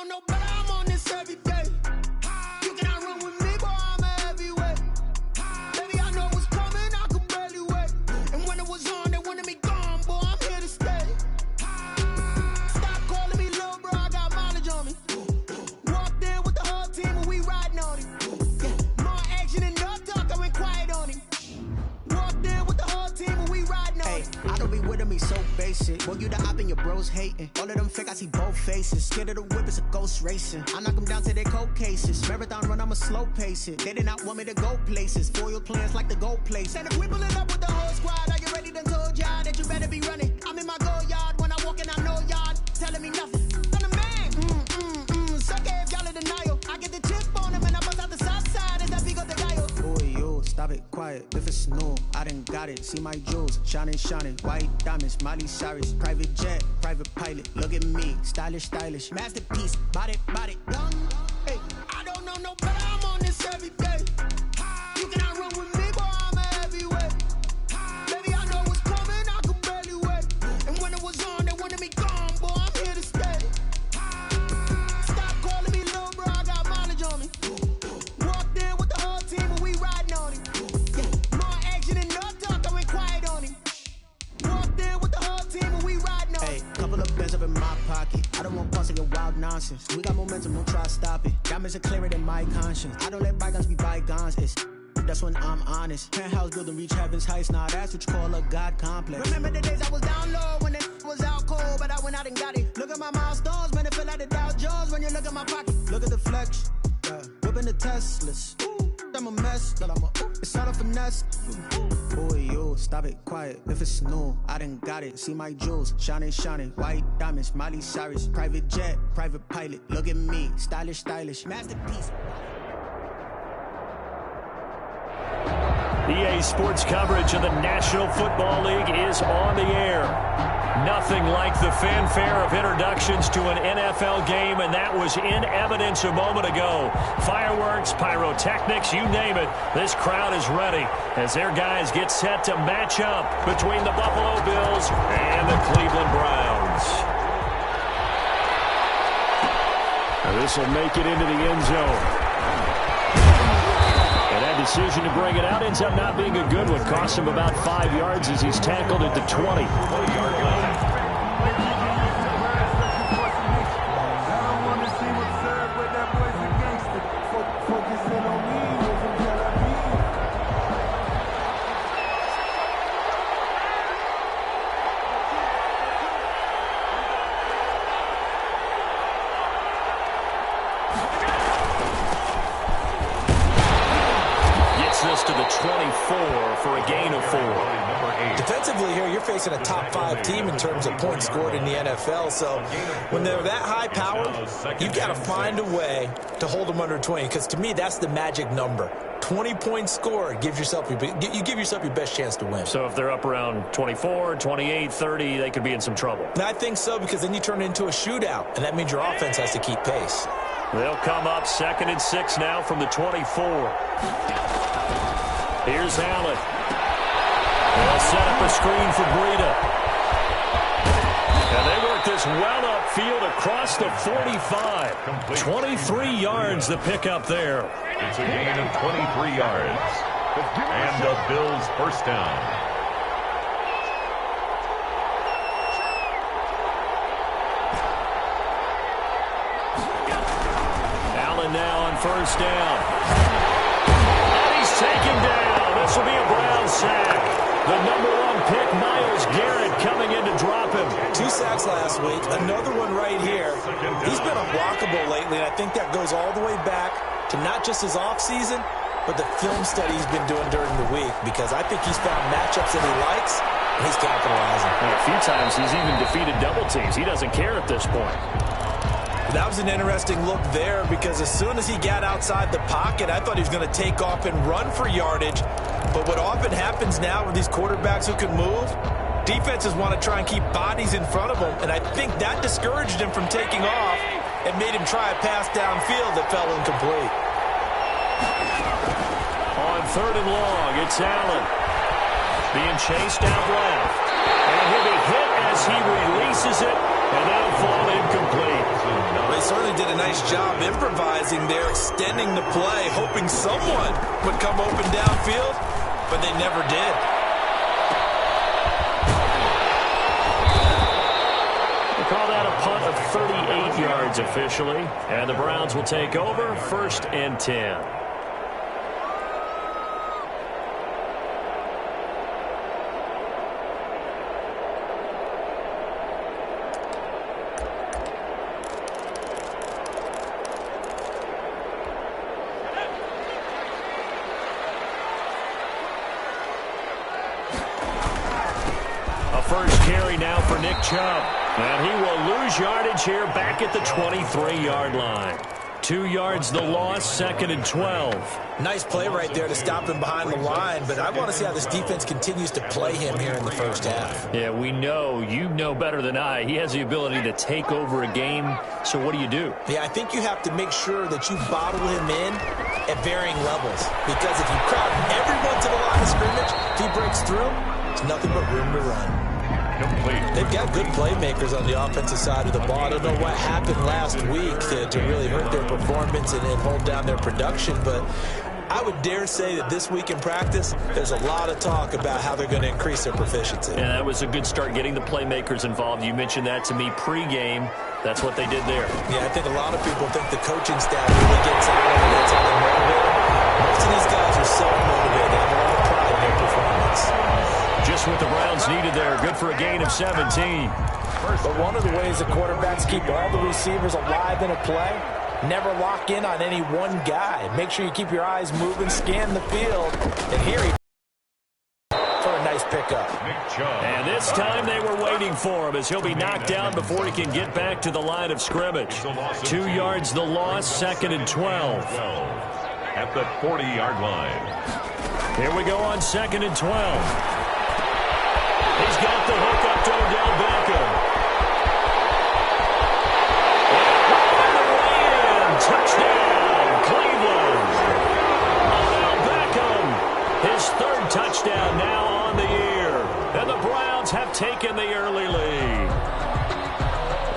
don't know, but I'm on this every day. You cannot run with me, boy, I'm a heavyweight. Baby, I know what's coming, I could barely wait. And when it was on, they wanted me gone, boy, I'm here to stay. Stop calling me little bro, I got mileage on me. Walked in with the whole team and we riding on him. More action and no talk, I went quiet on him. Walked in with the whole team and we riding on him. I don't be with him, he's so basic. Boy, you the op and your bros hating. All of them fake, I see both faces. Scared of the whip, it's a ghost racing. I knock them down to their cold cases. Marathon run, I'ma slow pace it. They did not want me to go places. Foil plans like the gold place. And if we pulling up with the whole squad, are you ready? Done told y'all that you better be running. I'm in my go yard. When I walk in, I know y'all telling me nothing. I'm the man. Suck it if y'all in denial. I get the chip on him and I bust out the south side. Is that Vigo de Gallo? Boy, yo, stop it, quiet. If it's snow, I done got it. See my jewels, shining, shining. White diamonds, Miley Cyrus. Private jet, private pilot. Look at me, stylish, stylish. Masterpiece, body, young. Hey, I don't know no better, I'm on this every day. You cannot run with me, boy, I'm a heavyweight. Baby, I know what's coming, I could barely wait. And when it was on, they wanted me gone, boy, I'm here to stay. Stop calling me little bro, I got mileage on me. Walked in with the whole team and we riding on him. More action and no talk, I went quiet on him. Walked in with the whole team and we riding on him. Hey, couple of bins up in my pocket. I don't want pause to get wild nonsense. We got momentum, don't try to stop it. Diamonds are clearer than my conscience. I don't let bygones be bygones. That's when I'm honest. Penthouse building reach heaven's heights. Nah, that's what you call a God complex. Remember the days I was down low when it was out cold, but I went out and got it. Look at my milestones, man, it feel like the Dow Jones when you look at my pocket. Look at the flex, whipping the Teslas. I'm a mess, but it's all a finesse. Boy, yo, stop it, quiet. If it's snow, I done got it. See my jewels, shining, shining. White diamonds, Miley Cyrus. Private jet, private pilot. Look at me, stylish, stylish. Masterpiece. EA Sports coverage of the National Football League is on the air. Nothing like the fanfare of introductions to an NFL game, and that was in evidence a moment ago. Fireworks, pyrotechnics, you name it. This crowd is ready as their guys get set to match up between the Buffalo Bills and the Cleveland Browns. Now this will make it into the end zone. And that decision to bring it out ends up not being a good one. Cost him about 5 yards as he's tackled at the 20. To the 24 for a gain of 4. Defensively here, you're facing a top-5 team in terms of points scored in the NFL. So when they're that high-powered, you've got to find a way to hold them under 20. Because to me, that's the magic number. 20 points scored, you give yourself your best chance to win. So if they're up around 24, 28, 30, they could be in some trouble. And I think so, because then you turn it into a shootout, and that means your offense has to keep pace. They'll come up 2nd and 6 now from the 24. Here's Allen. They'll set up a screen for Breida. And they work this well upfield across the 45. 23 yards to pick up there. It's a gain of 23 yards. And the Bills first down. Allen now on first down. And he's taken down. This will be a Brown sack. The #1 pick, Myles Garrett, coming in to drop him. 2 sacks last week. Another one right here. He's been unblockable lately, and I think that goes all the way back to not just his offseason, but the film study he's been doing during the week, because I think he's found matchups that he likes, and he's capitalizing. And a few times he's even defeated double teams. He doesn't care at this point. That was an interesting look there, because as soon as he got outside the pocket, I thought he was going to take off and run for yardage. But what often happens now with these quarterbacks who can move, defenses want to try and keep bodies in front of them, and I think that discouraged him from taking off and made him try a pass downfield that fell incomplete. On 3rd and long, it's Allen. Being chased out left. And he'll be hit as he releases it, and that'll fall incomplete. They certainly did a nice job improvising there, extending the play, hoping someone would come open downfield, but they never did. They call that a punt of 38 yards officially, and the Browns will take over 1st and 10. First carry now for Nick Chubb. And he will lose yardage here back at the 23-yard line. 2 yards the loss, 2nd and 12. Nice play right there to stop him behind the line, but I want to see how this defense continues to play him here in the first half. Yeah, we know, you know better than I, he has the ability to take over a game. So what do? Yeah, I think you have to make sure that you bottle him in at varying levels, because if you crowd everyone to the line of scrimmage, if he breaks through, there's nothing but room to run. They've got good playmakers on the offensive side of the ball. I don't know what happened last week to really hurt their performance and hold down their production, but I would dare say that this week in practice, there's a lot of talk about how they're going to increase their proficiency. And that was a good start, getting the playmakers involved. You mentioned that to me pregame. That's what they did there. Yeah, I think a lot of people think the coaching staff really gets out of it. That's how they're motivated. Most of these guys are so motivated. They have a lot of pride in their performance. Just what the Browns needed there. Good for a gain of 17. But one of the ways the quarterbacks keep all the receivers alive in a play, never lock in on any one guy. Make sure you keep your eyes moving, scan the field, and here he for a nice pickup. And this time they were waiting for him as he'll be knocked down before he can get back to the line of scrimmage. 2 yards the loss, 2nd and 12. At the 40-yard line. Here we go on 2nd and 12. He's got the hook up to Odell Beckham. And touchdown, Cleveland. Odell Beckham, his 3rd touchdown now on the year. And the Browns have taken the early lead.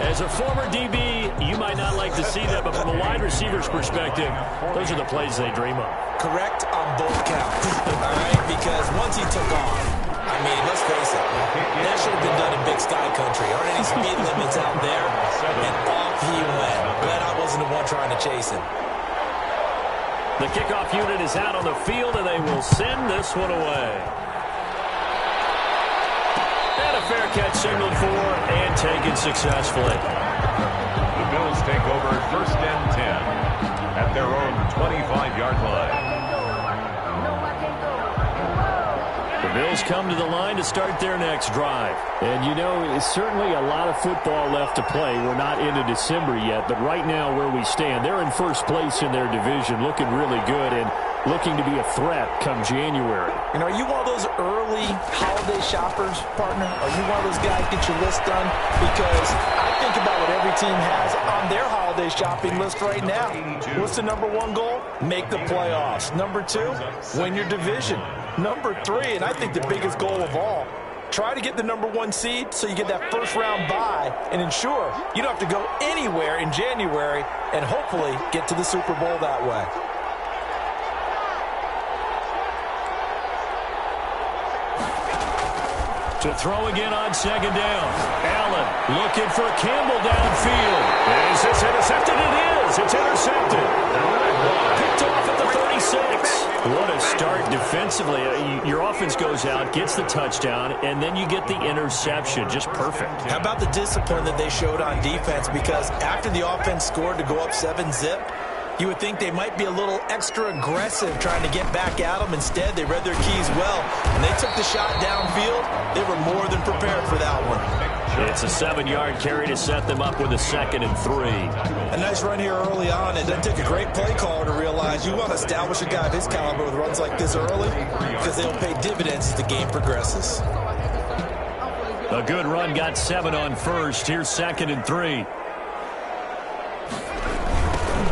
As a former DB, you might not like to see that, but from a wide receiver's perspective, those are the plays they dream of. Correct on both counts, all right? Because once he took off, I mean, let's face it, that should have been done in Big Sky Country. Aren't any speed limits out there? And off he went. Glad I wasn't the one trying to chase him. The kickoff unit is out on the field, and they will send this one away. And a fair catch signaled for and taken successfully. The Bills take over 1st and 10 at their own 25-yard line. The Bills come to the line to start their next drive. And, you know, it's certainly a lot of football left to play. We're not into December yet, but right now where we stand, they're in first place in their division, looking really good and looking to be a threat come January. And are you one of those early holiday shoppers, partner? Are you one of those guys get your list done? Because I think about what every team has on their holiday shopping list right now. What's the #1 goal? Make the playoffs. #2, win your division. #3, and I think the biggest goal of all, try to get the #1 seed so you get that first-round bye and ensure you don't have to go anywhere in January and hopefully get to the Super Bowl that way. To throw again on 2nd down. Allen looking for Campbell downfield. Is this intercepted? It is. It's intercepted. Picked off at the 36. What a start defensively. Your offense goes out, gets the touchdown, and then you get the interception. Just perfect. How about the discipline that they showed on defense? Because after the offense scored to go up 7-zip, you would think they might be a little extra aggressive trying to get back at them. Instead, they read their keys well, and they took the shot downfield. They were more than prepared for that one. It's a 7-yard carry to set them up with a 2nd and 3. A nice run here early on. It doesn't take a great play caller to realize you want to establish a guy of his caliber with runs like this early because they'll pay dividends as the game progresses. A good run, got 7 on first. Here's 2nd and 3.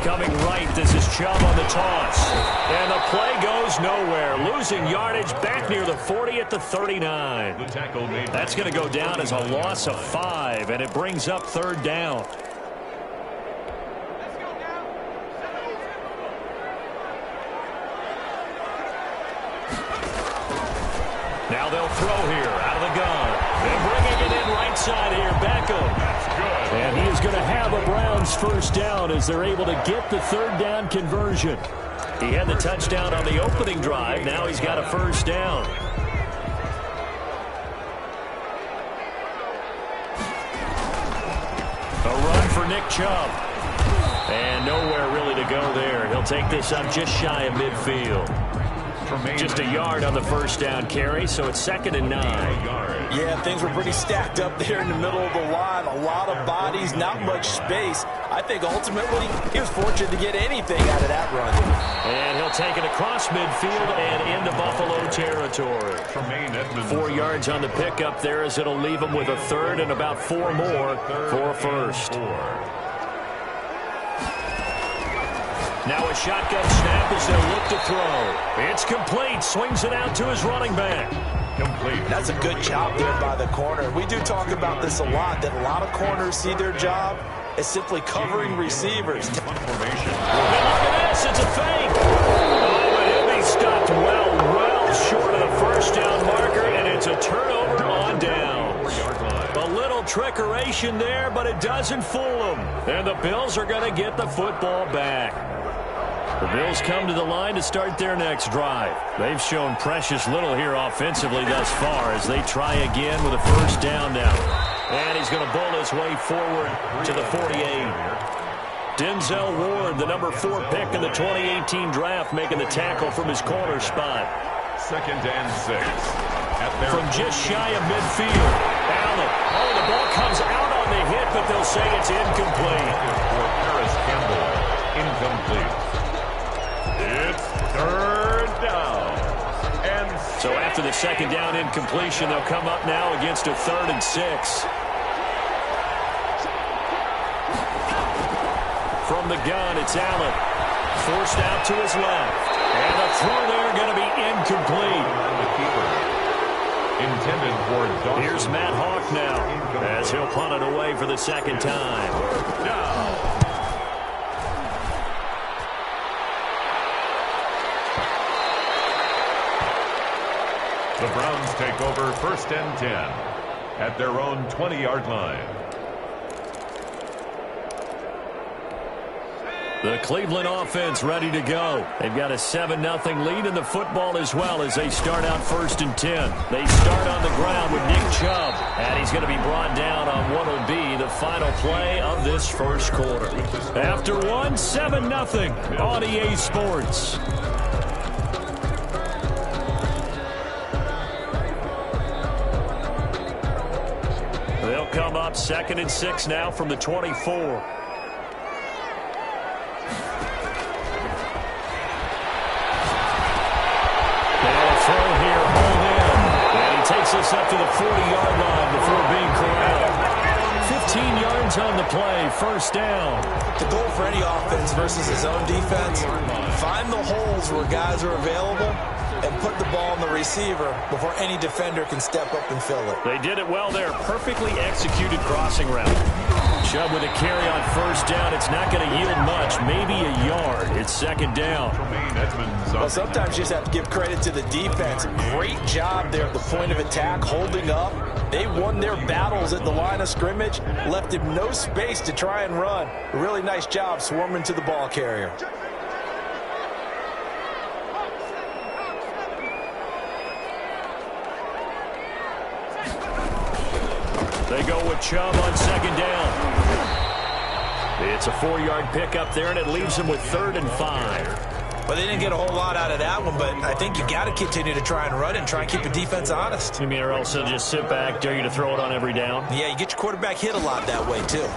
Coming right, this is Chubb on the toss. And the play goes nowhere. Losing yardage back near the 40 at the 39. That's going to go down as a loss of 5, and it brings up 3rd down. Now they'll throw here out of the gun. And bringing it in right side here, Beckham. That's good. And he is going to have a Browns first down as they're able to get the third down conversion. He had the touchdown on the opening drive. Now he's got a first down. A run for Nick Chubb. And nowhere really to go there. He'll take this up just shy of midfield. Just a yard on the first down carry, so it's 2nd and 9. Yeah, things were pretty stacked up there in the middle of the line. A lot of bodies, not much space. I think ultimately he was fortunate to get anything out of that run. And he'll take it across midfield and into Buffalo territory. 4 yards on the pickup there as it'll leave him with a third and about 4 more for a first. Now a shotgun snap as they'll look to throw. It's complete. Swings it out to his running back. Complete. That's a good job there by the corner. We do talk about this a lot, that a lot of corners see their job as simply covering receivers. And look at this. It's a fake. Oh, but he'll be stopped well short of the first down marker, and it's a turnover on downs. A little trickeration there, but it doesn't fool them. And the Bills are going to get the football back. The Bills come to the line to start their next drive. They've shown precious little here offensively thus far as they try again with a first down now. And he's going to bowl his way forward to the 48. Denzel Ward, the number 4 pick in the 2018 draft, making the tackle from his corner spot. 2nd and 6. From just shy of midfield. Allen. Oh, the ball comes out on the hit, but they'll say it's incomplete. For Paris Campbell, incomplete. It's 3rd down. And so after the 2nd down incompletion, they'll come up now against a 3rd and 6. From the gun, it's Allen. Forced out to his left. And the throw there going to be incomplete. The keeper. Intended for Dawson. Here's Matt Hawk now as he'll punt it away for the 2nd time. Down. The Browns take over 1st and 10 at their own 20-yard line. The Cleveland offense ready to go. They've got a 7-0 lead in the football as well as they start out 1st and 10. They start on the ground with Nick Chubb, and he's going to be brought down on what will be the final play of this first quarter. After 7-0 on EA Sports. They'll come up 2nd and 6 now from the 24. Takes us up to the 40-yard line before being corralled. 15 yards on the play, first down. The goal for any offense versus his own defense, find the holes where guys are available and put the ball on the receiver before any defender can step up and fill it. They did it well there. Perfectly executed crossing route. Chubb with a carry on first down. It's not going to yield much, maybe a yard. It's 2nd down. Well, sometimes you just have to give credit to the defense. Great job there at the point of attack, holding up. They won their battles at the line of scrimmage, left him no space to try and run. A really nice job swarming to the ball carrier. They go with Chubb on 2nd down. It's a 4-yard pickup there, and it leaves them with 3rd and 5. Well, they didn't get a whole lot out of that one, but I think you got to continue to try and run and try and keep the defense honest. You mean, or else they'll just sit back, dare you to throw it on every down? Yeah, you get your quarterback hit a lot that way, too. He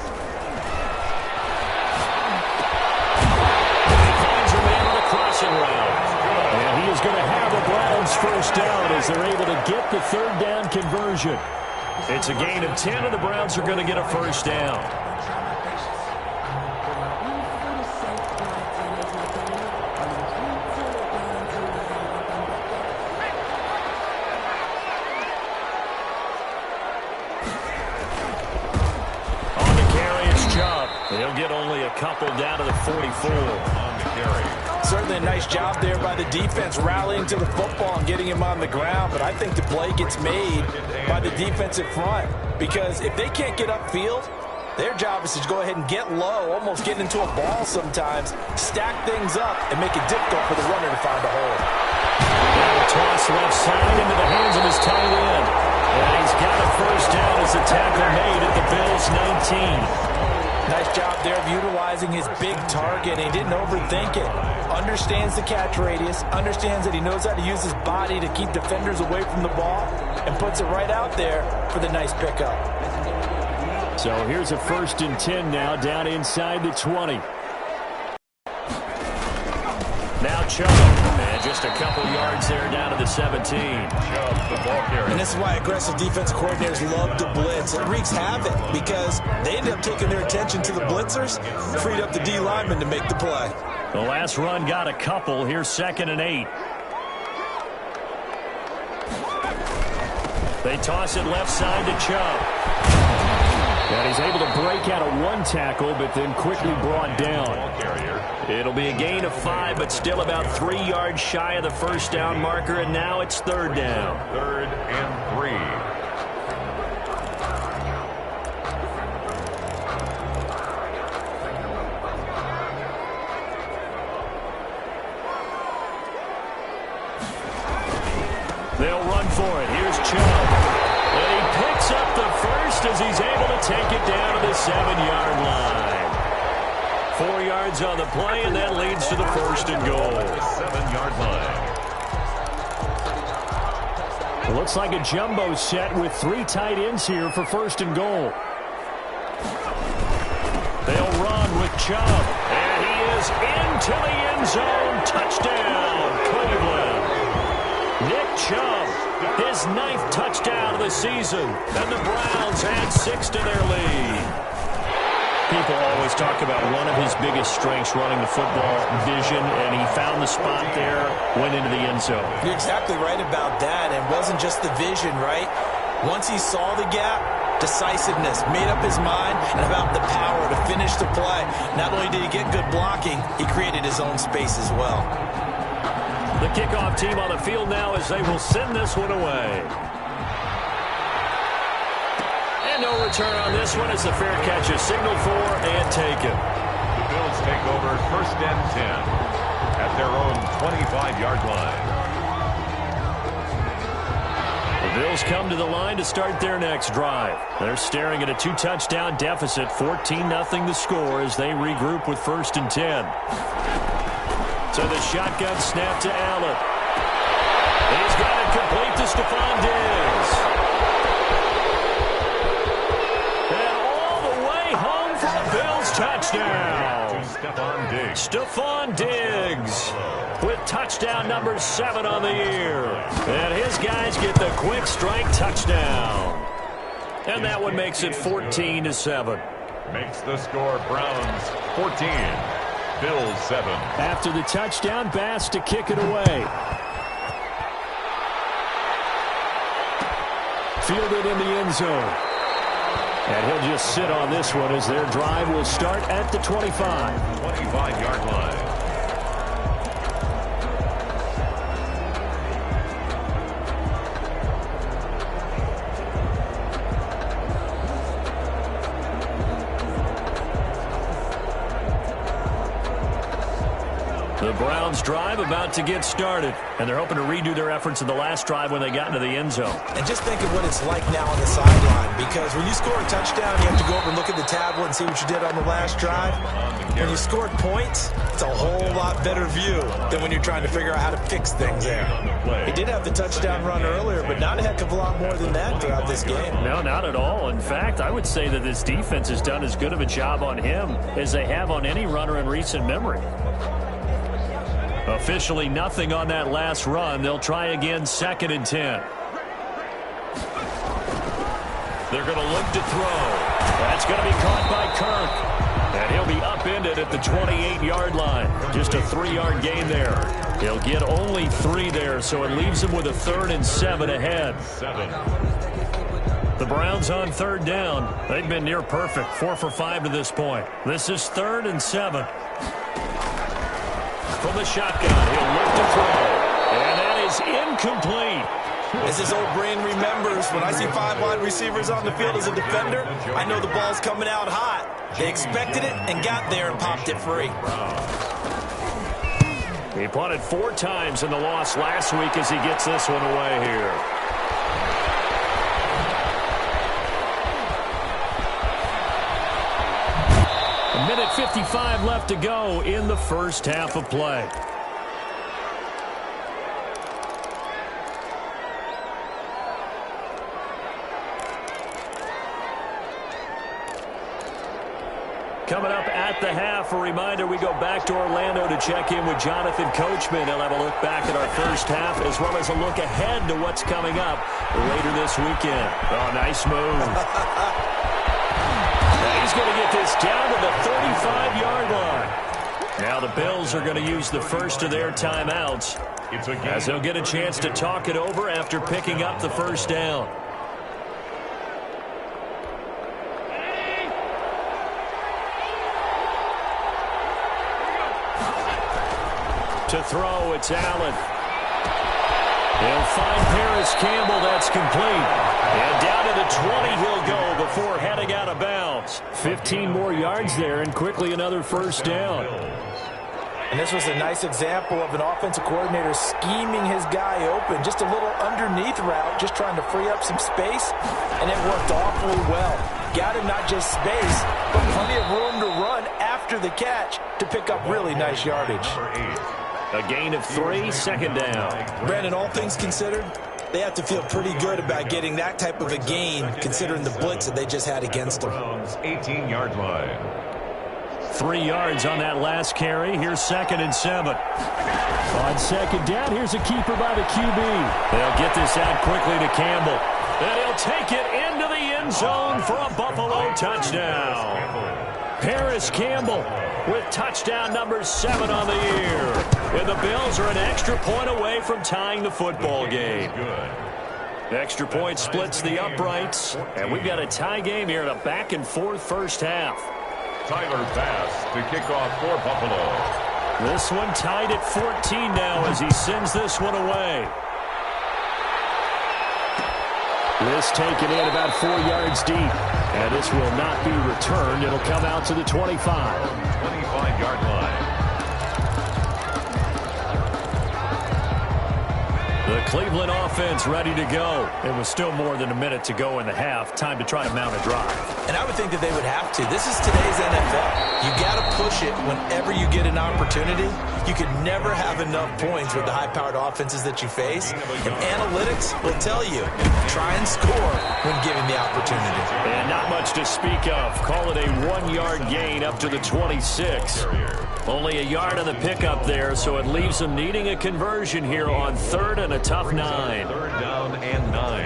finds a man on a crossing route. And he is going to have a Browns first down as they're able to get the 3rd down conversion. It's a gain of 10, and the Browns are going to get a first down. He'll get only a couple down to the 44. On the carry. Certainly a nice job there by the defense, rallying to the football and getting him on the ground. But I think the play gets made by the defensive front, because if they can't get upfield, their job is to go ahead and get low, almost get into a ball sometimes, stack things up, and make it difficult for the runner to find a hole. Now a toss left side into the hands of his tight end. And he's got a first down as the tackle made at the Bills' 19. Nice job there of utilizing his big target. He didn't overthink it. Understands the catch radius, understands that he knows how to use his body to keep defenders away from the ball, and puts it right out there for the nice pickup. So here's a 1st and 10 now, down inside the 20. Now Chubb, and just a couple yards there down to the 17. Chubb, the ball carrier. And this is why aggressive defense coordinators love to blitz. It wreaks havoc because they end up taking their attention to the blitzers, freed up the D lineman to make the play. The last run got a couple. Here's 2nd and 8. They toss it left side to Chubb. And he's able to break out of one tackle, but then quickly brought down. It'll be a gain of 5, but still about 3 yards shy of the first down marker, and now it's 3rd down. 3rd and 3. They'll run for it. Here's Chubb. And he picks up the first as he's able to take it down to the 7-yard line. 4 yards on the play, and that leads to the 1st and goal. 7-yard line. It looks like a jumbo set with 3 tight ends here for 1st and goal. They'll run with Chubb, and he is into the end zone. Touchdown, Cleveland. Nick Chubb, his 9th touchdown of the season, and the Browns add 6 to their lead. People always talk about one of his biggest strengths running the football, vision, and he found the spot there, went into the end zone. You're exactly right about that. It wasn't just the vision, right? Once he saw the gap, decisiveness, made up his mind, and about the power to finish the play. Not only did he get good blocking, he created his own space as well. The kickoff team on the field now as they will send this one away. And no return on this one as the fair catch is signaled for and taken. The Bills take over 1st and 10 at their own 25-yard line. The Bills come to the line to start their next drive. They're staring at a 2-touchdown deficit, 14-0 the score as they regroup with 1st and 10. So the shotgun snap to Allen. He's got it complete to Stephon Diggs. And all the way home for a Bills touchdown. Stephon Diggs. Stephon Diggs with touchdown number 7 on the year. And his guys get the quick strike touchdown. And that one makes it 14-7. Makes the score Browns 14. Bills 7. After the touchdown, Bass to kick it away. Fielded in the end zone. And he'll just sit on this one as their drive will start at the 25. 25-yard line. The Browns drive about to get started, and they're hoping to redo their efforts in the last drive when they got into the end zone. And just think of what it's like now on the sideline, because when you score a touchdown, you have to go over and look at the tablet and see what you did on the last drive. When you scored points, it's a whole lot better view than when you're trying to figure out how to fix things there. He did have the touchdown run earlier, but not a heck of a lot more than that throughout this game. No, not at all. In fact, I would say that this defense has done as good of a job on him as they have on any runner in recent memory. Officially nothing on that last run. They'll try again 2nd and 10. They're going to look to throw. That's going to be caught by Kirk. And he'll be upended at the 28-yard line. Just a 3-yard gain there. He'll get only 3 there, so it leaves him with a 3rd and 7 ahead. 7. The Browns on 3rd down. They've been near perfect, 4 for 5 to this point. This is 3rd and 7. from the shotgun. He'll look to throw. And that is incomplete. As his old brain remembers, when I see 5 wide receivers on the field as a defender, I know the ball's coming out hot. They expected it and got there and popped it free. He punted 4 times in the loss last week as he gets this one away here. A minute 55 left to go in the first half of play. Coming up at the half, a reminder, we go back to Orlando to check in with Jonathan Coachman. He'll have a look back at our first half as well as a look ahead to what's coming up later this weekend. Oh, nice move. He's going to get this down to the 35-yard line. Now the Bills are going to use the first of their timeouts as they'll get a chance to talk it over after picking up the first down. To throw, it's Allen. He'll find Paris Campbell. That's complete. And down to the 20 he'll go before heading out of bounds. 15 more yards there and quickly another first down. And this was a nice example of an offensive coordinator scheming his guy open. Just a little underneath route, just trying to free up some space. And it worked awfully well. Got him not just space, but plenty of room to run after the catch to pick up really nice yardage. A gain of 3, second down. Brandon, all things considered, they have to feel pretty good about getting that type of a gain, considering the blitz that they just had against them. 18-yard line. 3 yards on that last carry. Here's 2nd and 7. On second down, here's a keeper by the QB. They'll get this out quickly to Campbell. And he'll take it into the end zone for a Buffalo touchdown. Paris Campbell with touchdown number 7 on the year. And the Bills are an extra point away from tying the football game. The extra point splits the uprights. And we've got a tie game here in a back-and-forth first half. Tyler Bass to kick off for Buffalo. This one tied at 14 now as he sends this one away. This taken in about 4 yards deep. And this will not be returned. It'll come out to the 25. 25-yard line. The Cleveland offense ready to go. It was still more than a minute to go in the half. Time to try to mount a drive. And I would think that they would have to. This is today's NFL. You got to push it whenever you get an opportunity. You can never have enough points with the high-powered offenses that you face. And analytics will tell you, try and score when given the opportunity. And not much to speak of. Call it a 1-yard gain up to the 26. Only a yard on the pickup there, so it leaves them needing a conversion here on 3rd and a tough 9. 3rd down and 9.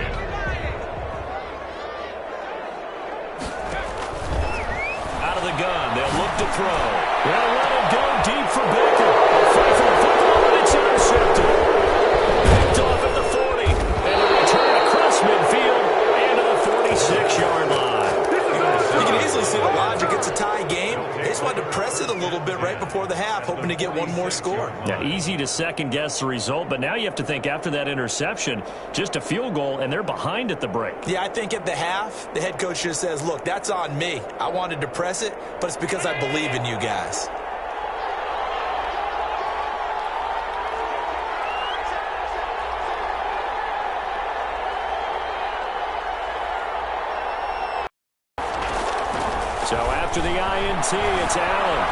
Out of the gun, they'll look to throw. They'll let it go deep for Baker. A fight for the football, and it's intercepted. Picked off at the 40, and a return across midfield and to the 46-yard line. You can easily see the logic. It's a tie game. They just wanted to press it a little bit right before the half, hoping to get one more score. Yeah, easy to second-guess the result, but now you have to think after that interception, just a field goal, and they're behind at the break. Yeah, I think at the half, the head coach just says, look, that's on me. I wanted to press it, but it's because I believe in you guys. So after the INT, it's Allen.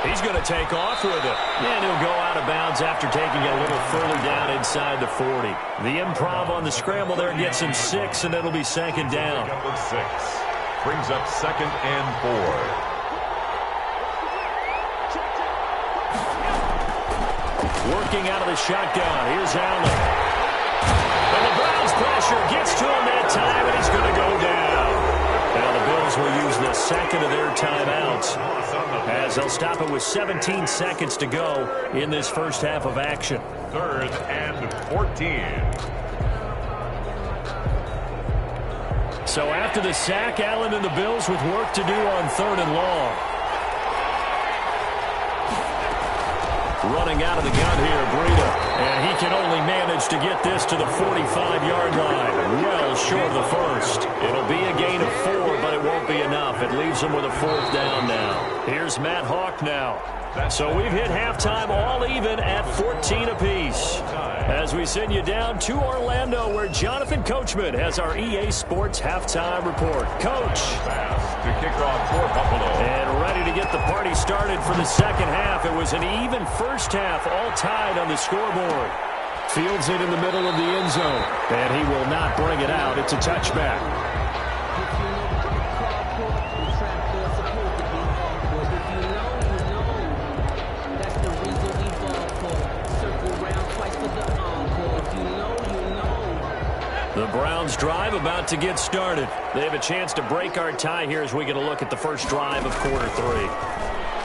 He's going to take off with it. And he'll go out of bounds after taking it a little further down inside the 40. The improv on the scramble there gets him 6, and it'll be 2nd down. Up with 6. Brings up 2nd and 4. Working out of the shotgun. Here's Allen. And the Browns pressure gets to him that time, and he's going to go down. Now the Bills will use the 2nd of their timeouts as they'll stop it with 17 seconds to go in this first half of action. 3rd and 14. So after the sack, Allen and the Bills with work to do on 3rd and long. Running out of the gun here, Breida. And he can only manage to get this to the 45-yard line. Well short of the first. It'll be a gain of 4, but it won't be enough. It leaves him with a 4th down now. Here's Matt Hawk now. So we've hit halftime all even at 14 apiece. As we send you down to Orlando, where Jonathan Coachman has our EA Sports halftime report. Coach. To kick off for Buffalo. And ready to get the party started for the second half. It was an even first half, all tied on the scoreboard. Fields it in the middle of the end zone. And he will not bring it out. It's a touchback. The Browns drive about to get started. They have a chance to break our tie here as we get a look at the first drive of quarter 3.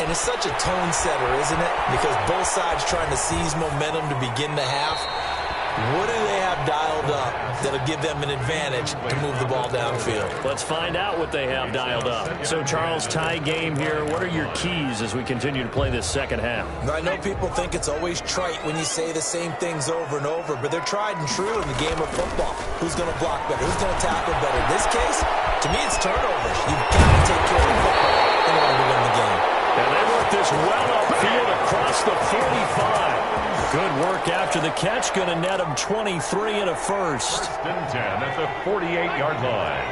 And it's such a tone setter, isn't it? Because both sides trying to seize momentum to begin the half. What do they have dialed up that'll give them an advantage to move the ball downfield? Let's find out what they have dialed up. So, Charles, tie game here. What are your keys as we continue to play this second half? I know people think it's always trite when you say the same things over and over, but they're tried and true in the game of football. Who's going to block better? Who's going to tackle better? In this case, to me, it's turnovers. You've got to take care of the football in order to win the game. And they work this well upfield across the 45. Good work after the catch. Going to net them 23 and a first. First and 10 at the 48-yard line.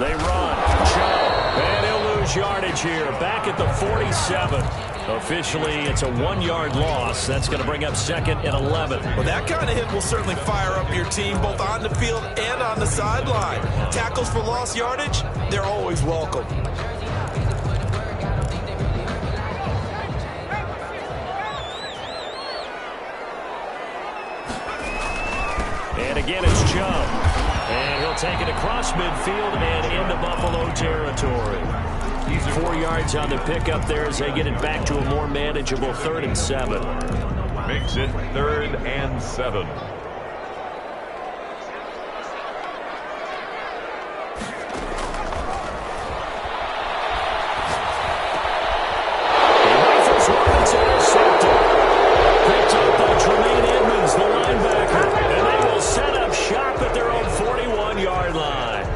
They run. And he'll lose yardage here. Back at the 47. Officially, it's a 1-yard loss. That's going to bring up 2nd and 11. Well, that kind of hit will certainly fire up your team both on the field and on the sideline. Tackles for lost yardage, they're always welcome. And again, it's Chubb. And he'll take it across midfield and into Buffalo territory. 4 yards on the pickup there as they get it back to a more manageable 3rd and 7. Makes it 3rd and 7. It's intercepted. Picked up by Tremaine Edmonds, the linebacker. And they will set up shop at their own 41-yard line.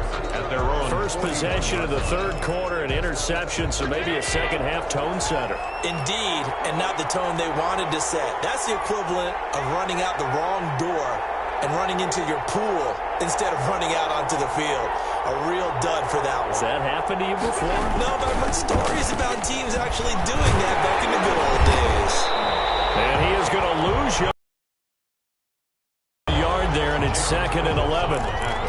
First possession of the 3rd quarter, an interception, so maybe a second-half tone setter. Indeed, and not the tone they wanted to set. That's the equivalent of running out the wrong door and running into your pool instead of running out onto the field. A real dud for that one. Has that happened to you before? No, but I've heard stories about teams actually doing that back in the good old days. And he is going to lose yard there, and it's 2nd and 11.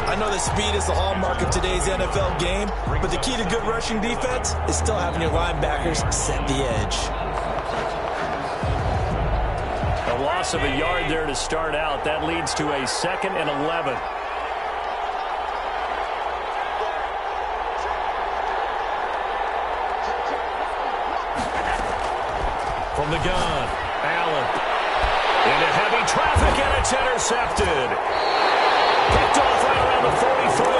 I know that speed is the hallmark of today's NFL game, but the key to good rushing defense is still having your linebackers set the edge. A loss of a yard there to start out. That leads to a 2nd and 11. From the gun, Allen. Into heavy traffic, and it's intercepted. Picked off right around the 43.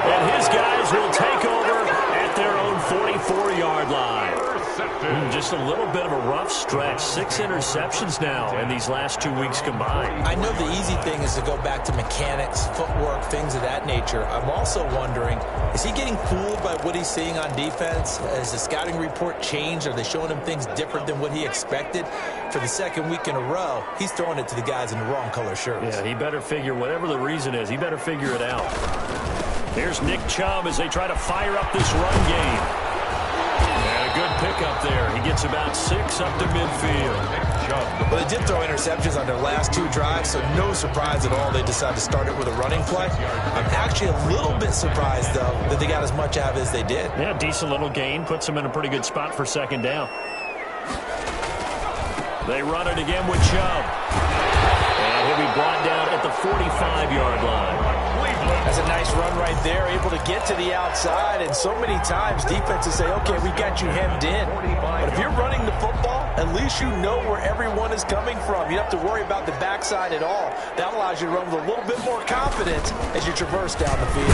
And his guys will take over at their own 44-yard line. Just a little bit of a rough stretch. 6 interceptions now in these last 2 weeks combined. I know the easy thing is to go back to mechanics, footwork, things of that nature. I'm also wondering, is he getting fooled by what he's seeing on defense? Has the scouting report changed? Are they showing him things different than what he expected? For the 2nd week in a row, he's throwing it to the guys in the wrong color shirts. Yeah, he better figure, whatever the reason is, he better figure it out. Here's Nick Chubb as they try to fire up this run game. And a good pickup there. He gets about 6 up to midfield. Well, they did throw interceptions on their last 2 drives, so no surprise at all they decided to start it with a running play. I'm actually a little bit surprised, though, that they got as much out of it as they did. Yeah, decent little gain. Puts them in a pretty good spot for 2nd down. They run it again with Chubb. And he'll be brought down at the 45-yard line. That's a nice run right there, able to get to the outside, and so many times defenses say, okay, we got you hemmed in. But if you're running the football, at least you know where everyone is coming from. You don't have to worry about the backside at all. That allows you to run with a little bit more confidence as you traverse down the field.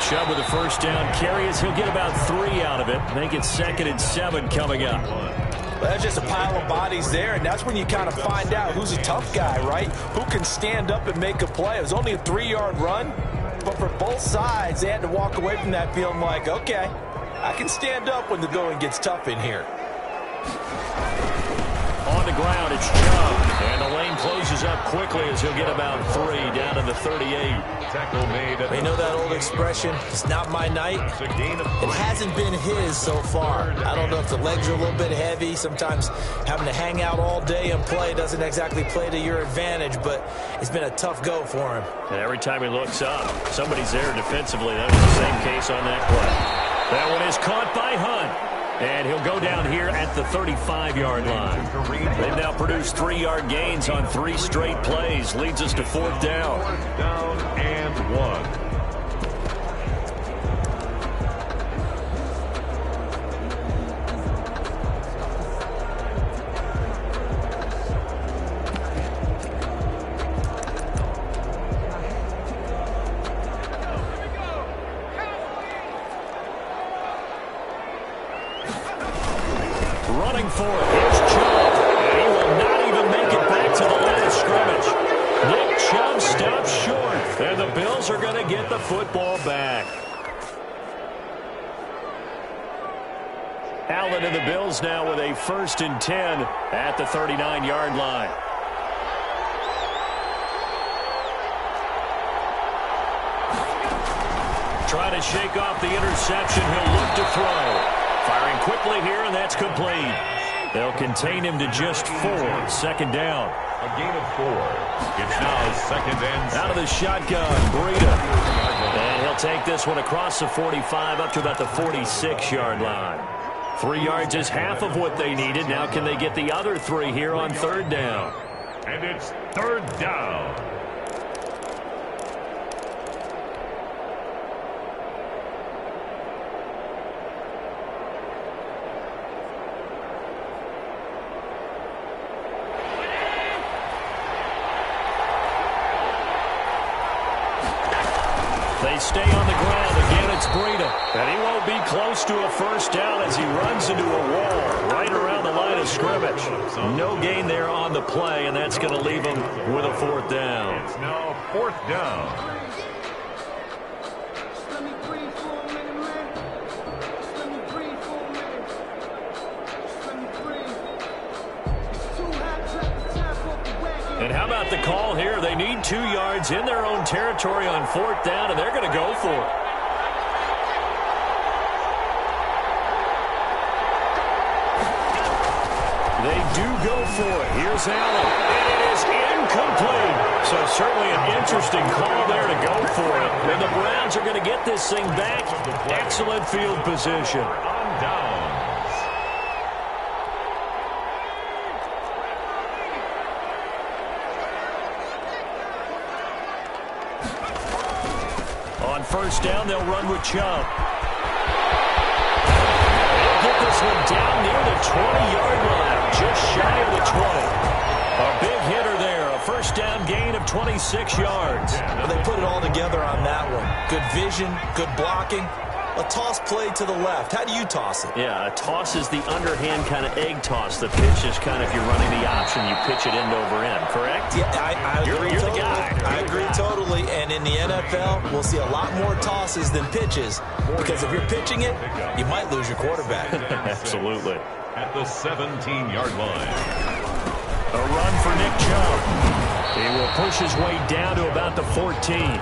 Chubb with a first down carry as he'll get about 3 out of it. Make it 2nd and 7 coming up. Well, that's just a pile of bodies there, and that's when you kind of find out who's a tough guy, right? Who can stand up and make a play. It was only a 3-yard run, but for both sides, they had to walk away from that feeling like, okay, I can stand up when the going gets tough in here. On the ground, it's Chubb. And the lane closes up quickly as he'll get about 3 down to the 38. Tackle made. You know that old expression, it's not my night? It hasn't been his so far. I don't know if the legs are a little bit heavy. Sometimes having to hang out all day and play doesn't exactly play to your advantage, but it's been a tough go for him. And every time he looks up, somebody's there defensively. That was the same case on that play. That one is caught by Hunt. And he'll go down here at the 35-yard line. They've now produced 3-yard gains on 3 straight plays. Leads us to 4th down. 4th down and 1. Running for it. Here's Chubb. And he will not even make it back to the line of scrimmage. Nick Chubb stops short. And the Bills are going to get the football back. Allen and the Bills now with a 1st and 10 at the 39-yard line. Trying to shake off the interception. He'll look to throw. Firing quickly here, and that's complete. They'll contain him to just 4. 2nd down. A gain of 4. It's now 2nd and 6. Out of the shotgun, Breida. And he'll take this one across the 45 up to about the 46-yard line. 3 yards is half of what they needed. Now can they get the other 3 here on 3rd down? And it's 3rd down. They stay on the ground. Again, it's Breida. And he won't be close to a 1st down as he runs into a wall right around the line of scrimmage. No gain there on the play, and that's going to leave him with a 4th down. It's now 4th down. Let me breathe for a minute, man. Let me breathe for a minute. Let me breathe. It's too hot to tap off the wagon. And how about the call here? They need 2 yards in their own territory on 4th down, and they're going to go for it. They do go for it. Here's Allen. And it is incomplete. So certainly an interesting call there to go for it. And the Browns are going to get this thing back. Excellent field position. On downs. On 1st down, they'll run with Chubb. They'll get this one down near the 20-yard line, just shy of the 20. A big hitter there, a 1st down gain of 26 yards. Well, they put it all together on that one. Good vision, good blocking. A toss play to the left. How do you toss it? Yeah, a toss is the underhand kind of egg toss. The pitch is kind of, if you're running the option, you pitch it end over end, correct? Yeah, I agree. You're totally. the guy. I agree totally. And in the NFL, we'll see a lot more tosses than pitches. Because if you're pitching it, you might lose your quarterback. Absolutely. At the 17-yard line. A run for Nick Chubb. He will push his way down to about the 14.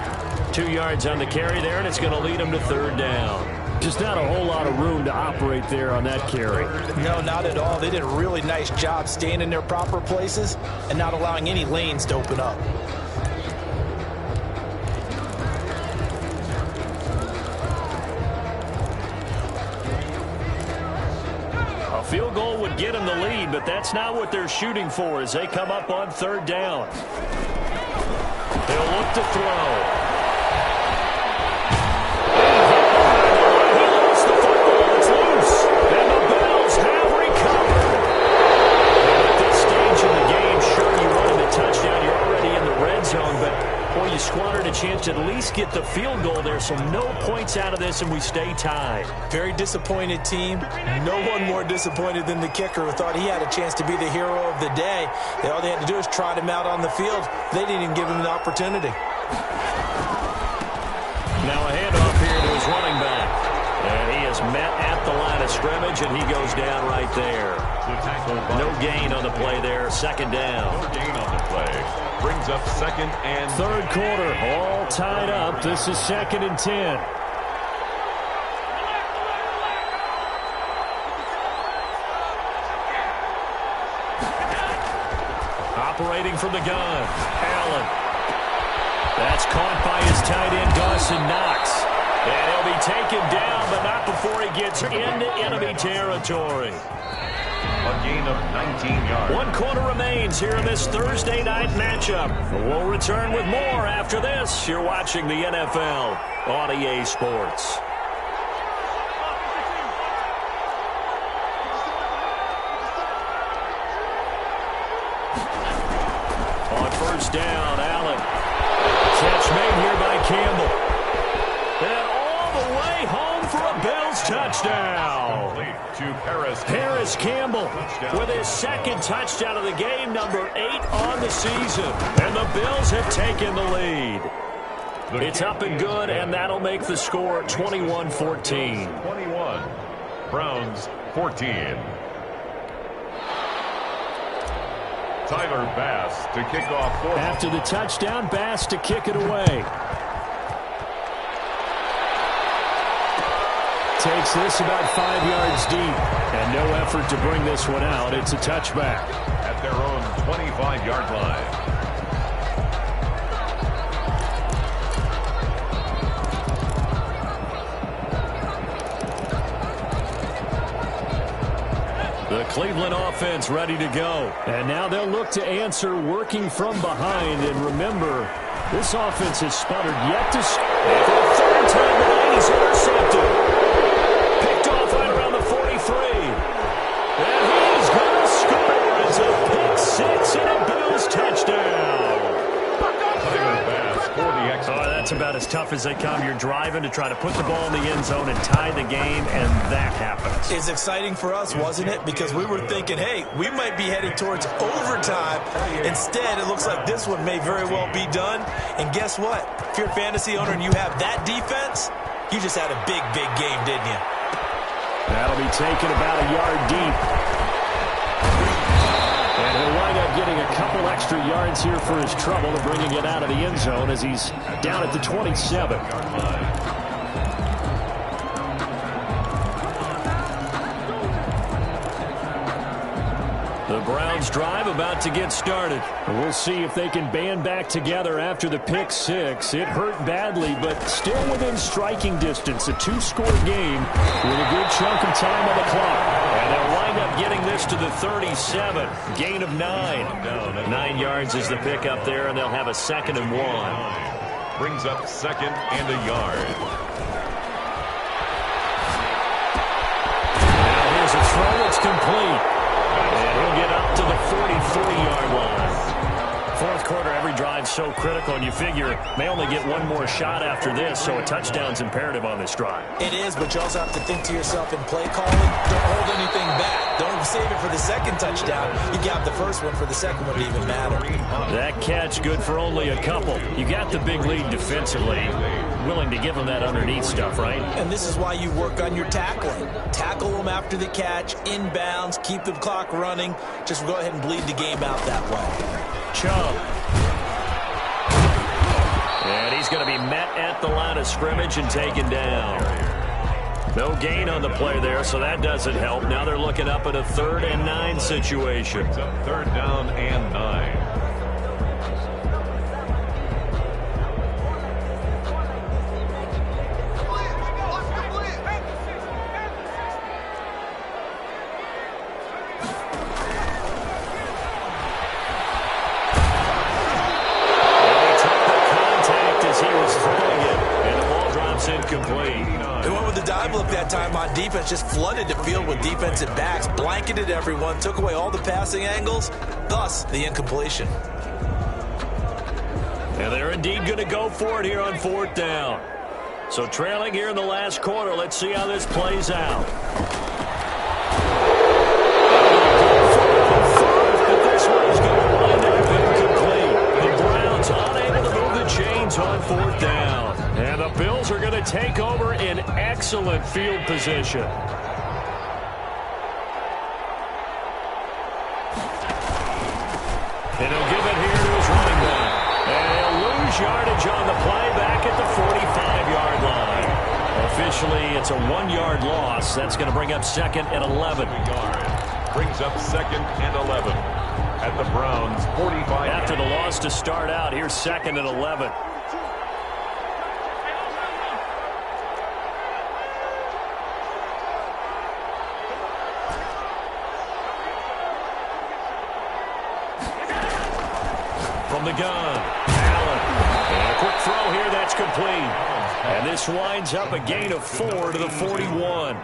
2 yards on the carry there, and it's going to lead him to 3rd down. Just not a whole lot of room to operate there on that carry. No, not at all. They did a really nice job staying in their proper places and not allowing any lanes to open up. A field goal would get them the lead, but that's not what they're shooting for as they come up on 3rd down. They'll look to throw. managed to at least get the field goal there, so no points out of this, and we stay tied. Very disappointed team. No one more disappointed than the kicker, who thought he had a chance to be the hero of the day. All they had to do was trot him out on the field. They didn't even give him an opportunity. Now a handoff here to his running back. And he is met at the line of scrimmage, and he goes down right there. No gain on the play there. Second down. No gain on the play. Brings up second and third quarter, all tied up. This is 2nd and 10. Operating from the gun, Allen. That's caught by his tight end, Dawson Knox. And he'll be taken down, but not before he gets into enemy territory. a gain of 19 yards. 1 quarter remains here in this Thursday night matchup. We'll return with more after this. You're watching the NFL on EA Sports. On first down, Allen. Catch made here by Campbell. And all the way home for a Bills touchdown. To Paris Campbell with his second touchdown of the game, number 8 on the season. And the Bills have taken the lead. It's up and good, and that'll make the score 21-14. 21. Browns 14. Tyler Bass to kick off for. After the touchdown, Bass to kick it away. Takes this about 5 yards deep. And no effort to bring this one out. It's a touchback. At their own 25-yard line. The Cleveland offense ready to go. And now they'll look to answer working from behind. And remember, this offense has sputtered yet to... For the third time tonight, he's intercepted. Picked off right around the 43. And he's going to score. It's a pick six and a Bills touchdown. Tyler Bass for the extra. Oh, that's about as tough as they come. You're driving to try to put the ball in the end zone and tie the game, and that happens. It's exciting for us, wasn't it? Because we were thinking, hey, we might be heading towards overtime. Instead, it looks like this one may very well be done. And guess what? If you're a fantasy owner and you have that defense, you just had a big, big game, didn't you? That'll be taken about a yard deep. And he'll wind up getting a couple extra yards here for his trouble of bringing it out of the end zone as he's down at the 27. The Browns drive about to get started. We'll see if they can band back together after the pick six. It hurt badly, but still within striking distance. A two-score game with a good chunk of time on the clock. And they'll wind up getting this to the 37. Gain of 9. 9 yards is the pick up there, and they'll have a 2nd and 1. Brings up 2nd and a yard. Now here's a throw that's complete. And he'll get up to the 43-yard line. Fourth quarter, every drive so critical, and you figure may only get one more shot after this, so a touchdown's imperative on this drive. It is, but you also have to think to yourself in play calling, don't hold anything back. Don't save it for the second touchdown. You got the first one for the second one to even matter. That catch good for only a couple. You got the big lead defensively. Willing to give them that underneath stuff, right? And this is why you work on your tackling. Tackle them after the catch, inbounds, keep the clock running. Just go ahead and bleed the game out that way. Chubb. And he's going to be met at the line of scrimmage and taken down. No gain on the play there, so that doesn't help. Now they're looking up at a 3rd and 9 situation. It's a 3rd down and 9. Defense just flooded the field with defensive backs, blanketed everyone, took away all the passing angles, thus the incompletion. And they're indeed going to go for it here on 4th down. So trailing here in the last quarter. Let's see how this plays out. But this one's going to wind up incomplete. The Browns unable to move the chains on 4th down. And the Bills are going to take over in excellent field position. And he'll give it here to his running back. And he'll lose yardage on the play back at the 45-yard line. Officially, it's a 1-yard loss. That's going to bring up 2nd and 11. Brings up 2nd and 11 at the Browns' 45. After the loss to start out, here's 2nd and 11. From the gun, Allen. And a quick throw here, that's complete. And this winds up a gain of 4 to the 41.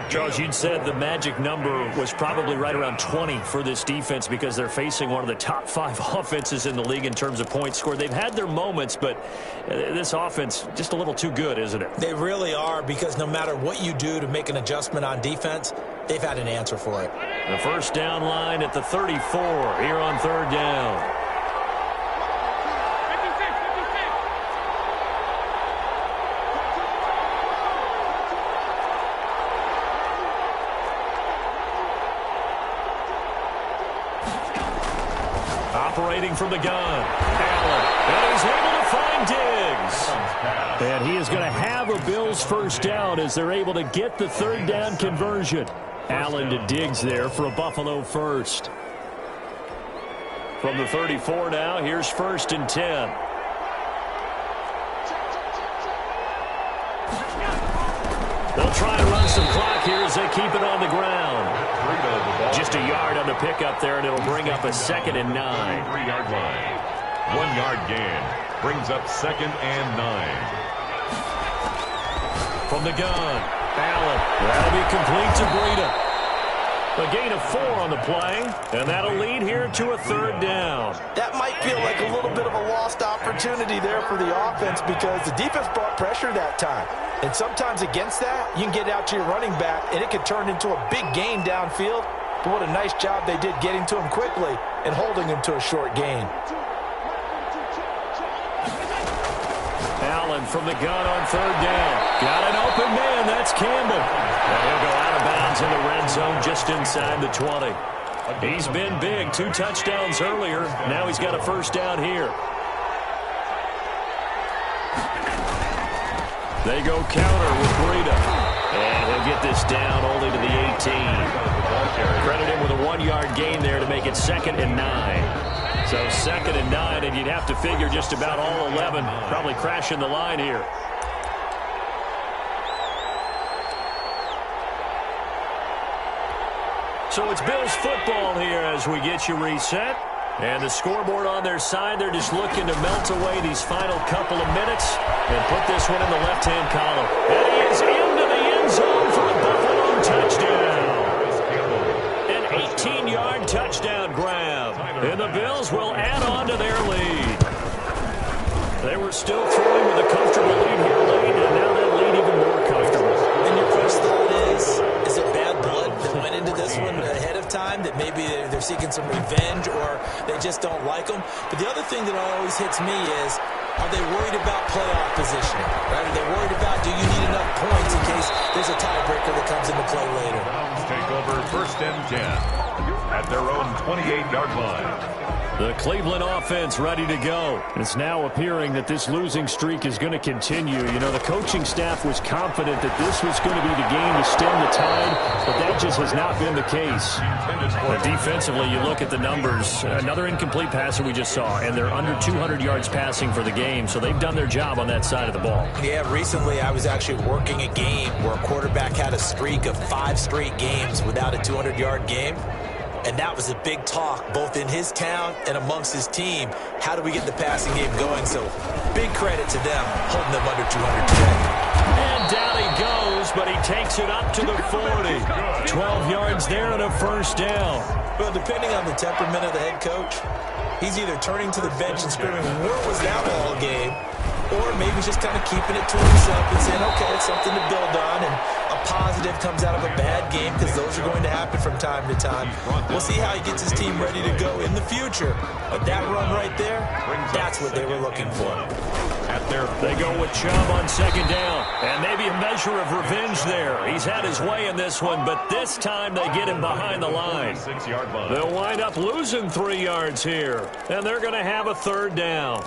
Charles, you'd said the magic number was probably right around 20 for this defense because they're facing one of the top 5 offenses in the league in terms of points scored. They've had their moments, but this offense just a little too good, isn't it? They really are, because no matter what you do to make an adjustment on defense, they've had an answer for it. The first down line at the 34 here on 3rd down. Operating from the gun, Allen, and he's able to find Diggs. And he is going to have a Bills first down as they're able to get the 3rd down conversion. Allen to Diggs there for a Buffalo first. From the 34 now, here's 1st and 10. They'll try and run some clock here as they keep it on the ground. Just a yard on the pickup there, and it'll bring up a 2nd and 9. 3-yard line. 1-yard gain. Brings up 2nd and 9. From the gun, Allen. That'll be complete to Breida. A gain of 4 on the play, and that'll lead here to a 3rd down. That might feel like a little bit of a lost opportunity there for the offense, because the defense brought pressure that time. And sometimes against that, you can get out to your running back, and it could turn into a big gain downfield. But what a nice job they did getting to him quickly and holding him to a short gain. Allen from the gun on 3rd down. Got an open man. That's Campbell. And he'll go out of bounds in the red zone just inside the 20. He's been big. 2 touchdowns earlier. Now he's got a first down here. They go counter with Breida. And he'll get this down only to the 18. Credit him with a 1-yard gain there to make it 2nd and 9. So 2nd and 9, and you'd have to figure just about all 11 probably crashing the line here. So it's Bills football here as we get you reset. And the scoreboard on their side, they're just looking to melt away these final couple of minutes and put this one in the left-hand column. And he is into the end zone for a Buffalo touchdown. An 18-yard touchdown grab. And the Bills will add on to their lead. They were still throwing with a comfortable lead here late, and now that lead even more comfortable. And your first thought is it bad blood that went into this one ahead of time, that maybe they're seeking some revenge or they just don't like them? But the other thing that always hits me is, are they worried about playoff positioning? Right? Are they worried about, do you need enough points in case there's a tiebreaker that comes into play later? Browns take over 1st and 10 at their own 28-yard line. The Cleveland offense ready to go. It's now appearing that this losing streak is going to continue. You know, the coaching staff was confident that this was going to be the game to stem the tide, but that just has not been the case. But defensively, you look at the numbers. Another incomplete pass that we just saw, and they're under 200 yards passing for the game, so they've done their job on that side of the ball. Yeah, recently I was actually working a game where a quarterback had a streak of 5 straight games without a 200-yard game. And that was a big talk, both in his town and amongst his team. How do we get the passing game going? So big credit to them, holding them under 200 today. And down he goes goes, but he takes it up to the 40. 12 yards there and a first down. Well, depending on the temperament of the head coach, he's either turning to the bench and screaming, where was that all game? Or maybe he's just kind of keeping it to himself and saying, okay, it's something to build on, and a positive comes out of a bad game because those are going to happen from time to time. We'll see how he gets his team ready to go in the future. But that run right there, that's what they were looking for. They go with Chubb on second down, and maybe a measure of revenge there. He's had his way in this one, but this time they get him behind the line. They'll wind up losing 3 yards here, and they're going to have a third down.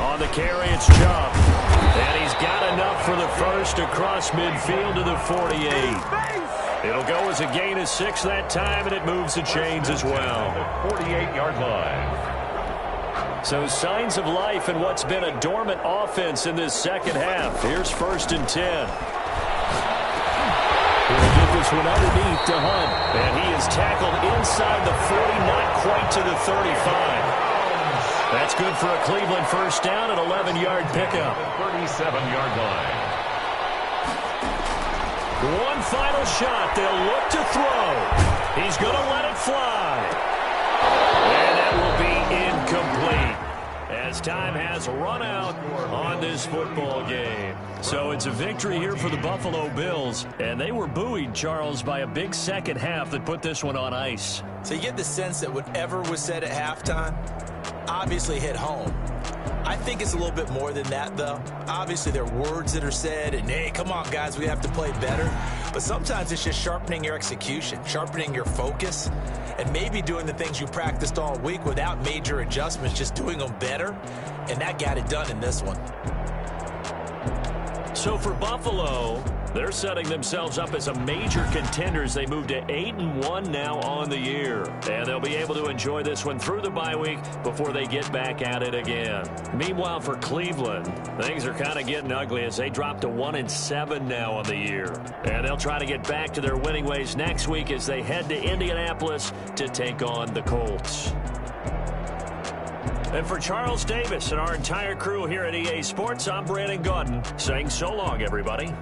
On the carry, it's Chubb. And he's got enough for the first across midfield to the 48. It'll go as a gain of 6 that time, and it moves the chains as well. 48-yard line. So signs of life in what's been a dormant offense in this second half. Here's 1st and 10. He'll get this one underneath to Hunt. And he is tackled inside the 40, not quite to the 35. That's good for a Cleveland first down, an 11-yard pickup. 37-yard line. One final shot. They'll look to throw. He's going to let it fly. And that will be incomplete as time has run out on this football game. So it's a victory here for the Buffalo Bills. And they were buoyed, Charles, by a big second half that put this one on ice. So you get the sense that whatever was said at halftime obviously hit home. I think it's a little bit more than that, though. Obviously, there are words that are said, and, hey, come on, guys, we have to play better. But sometimes it's just sharpening your execution, sharpening your focus, and maybe doing the things you practiced all week without major adjustments, just doing them better. And that got it done in this one. So for Buffalo, they're setting themselves up as a major contender as they move to 8-1 now on the year. And they'll be able to enjoy this one through the bye week before they get back at it again. Meanwhile, for Cleveland, things are kind of getting ugly as they drop to 1-7 now on the year. And they'll try to get back to their winning ways next week as they head to Indianapolis to take on the Colts. And for Charles Davis and our entire crew here at EA Sports, I'm Brandon Gaudin saying so long, everybody.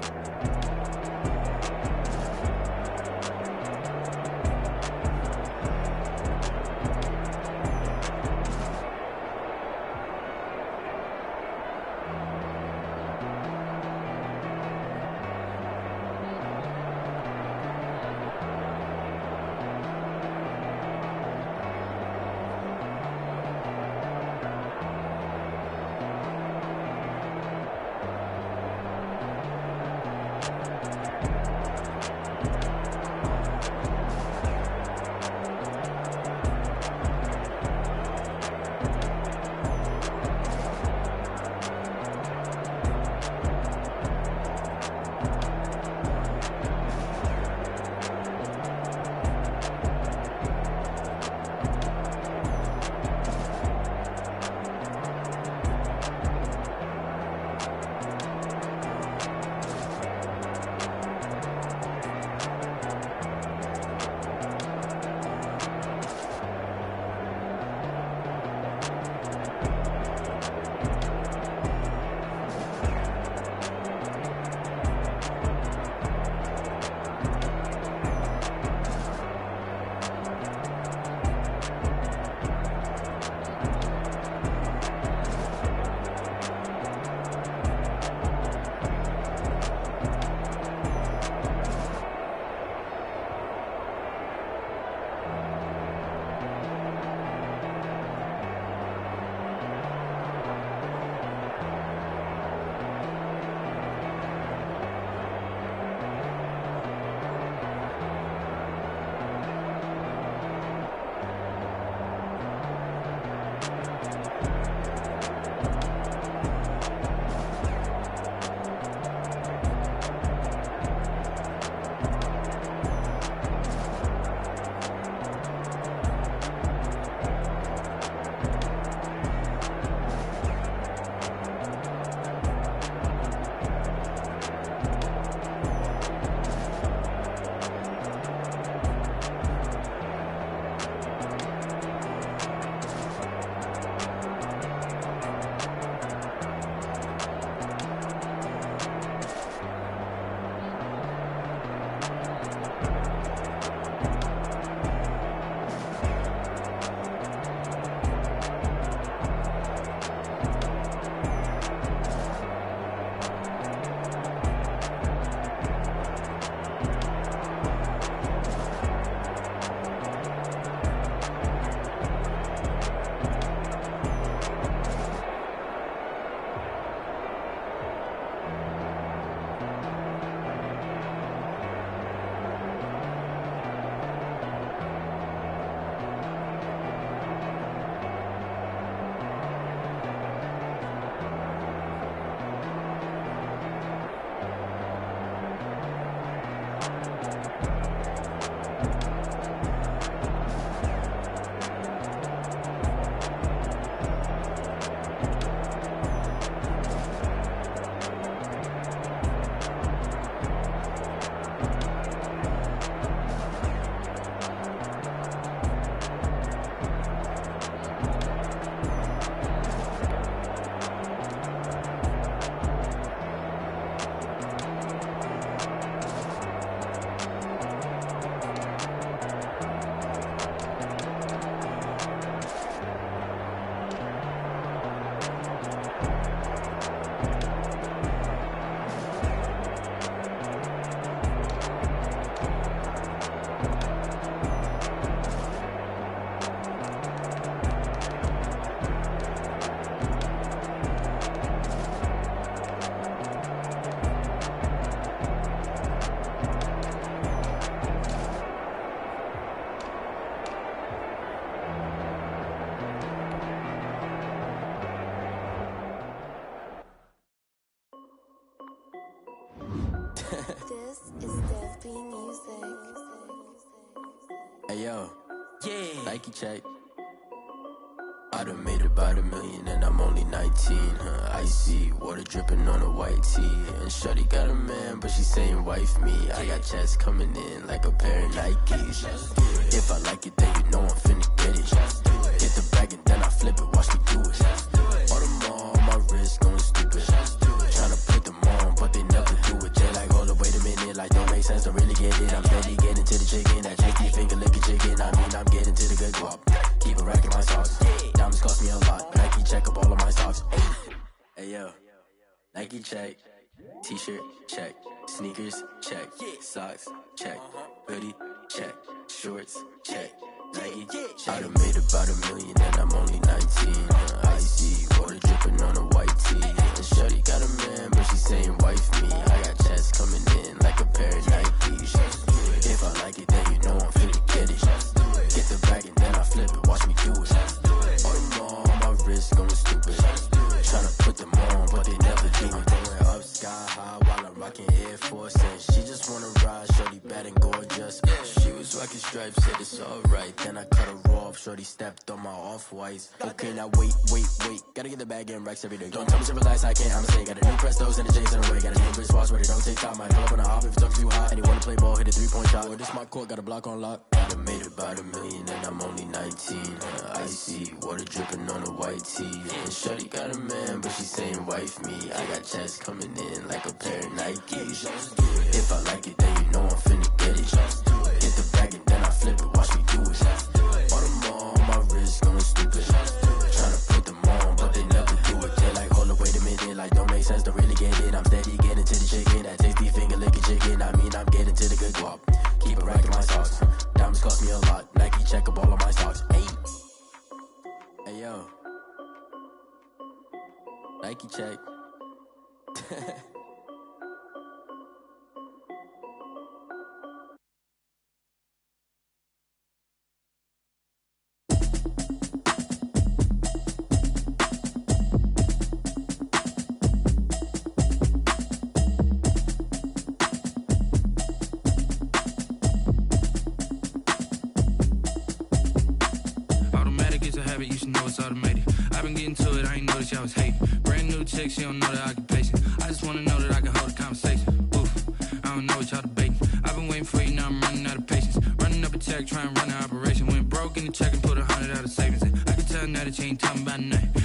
Hey yo, yeah, Nike check. I done made about $1 million and I'm only 19, Icy, water dripping on a white tee. And shorty got a man, but she saying wife me. I got checks coming in like a pair of Nikes. If I like it, then you know I'm finna get it. Get the bag and then I flip it, watch me do it. All them on my wrist going stupid. Tryna put them on, but they never do it. They like, hold up, wait a minute, like don't make sense, don't really get it. I'm steady getting to the chicken, that tasty finger licking chicken. I mean, I'm getting to the good guap. Keep a rack in my socks. Diamonds cost me a lot. Nike check up all of my socks. Hey yo, Nike check. T-shirt check. Sneakers check. Socks check. Hoodie check. Shorts check. Nike I done made about $1 million and I'm only 19. Icy, water dripping on a white tee. And shorty got a man, but she saying wife me. I got checks coming in like a pair of Nikes. If I like it, then you know I'm finna get it. Get the bag and then I flip it, watch me do it. All them on my wrist going stupid. Tryna put them on, but they never do it. Going up sky high while I'm rocking Air Force. And she just wanna ride, shorty bad and gorgeous. She was rocking stripes, said it's alright. Then I cut her off, shorty stepped on my off-whites. Okay, now wait. Gotta get the bag and racks every day. Don't tell me to relax, I can't, I'ma say. Got a new Prestos and a J's in the way. Got a new bitch watch where they don't take time. Might pull up on a hop if it's too hot. And he wanna play ball, hit a 3-point shot. Or this my court, got a block on lock. I done made about $1 million and I'm only 19. Icy, water dripping on a white tee. And shorty got a man, but she saying wife me. I got checks coming in like a pair of Nikes. If I like it, then you know I'm finna get it. Get the bag and then I flip it, watch me do it. All them on my wrist going stupid. Tryna put them on, but they never do it. They like, hold up, wait a minute, like don't make sense, don't really get it. I'm steady getting to the chicken, that tasty finger licking chicken. I mean, I'm getting to the good guap. Keep a rack in my socks. Diamonds cost me a lot. Nike check up all of my socks. Hey yo, Nike check. You should know it's automated. I've been getting to it, I ain't noticed y'all was hating. Brand new chick, she don't know the occupation. I just wanna know that I can hold a conversation. Oof, I don't know what y'all debating. I've been waiting for you, now I'm running out of patience. Running up a check, trying to run an operation. Went broke in the check and put 100 out of savings. I can tell now that you ain't talking about nothing.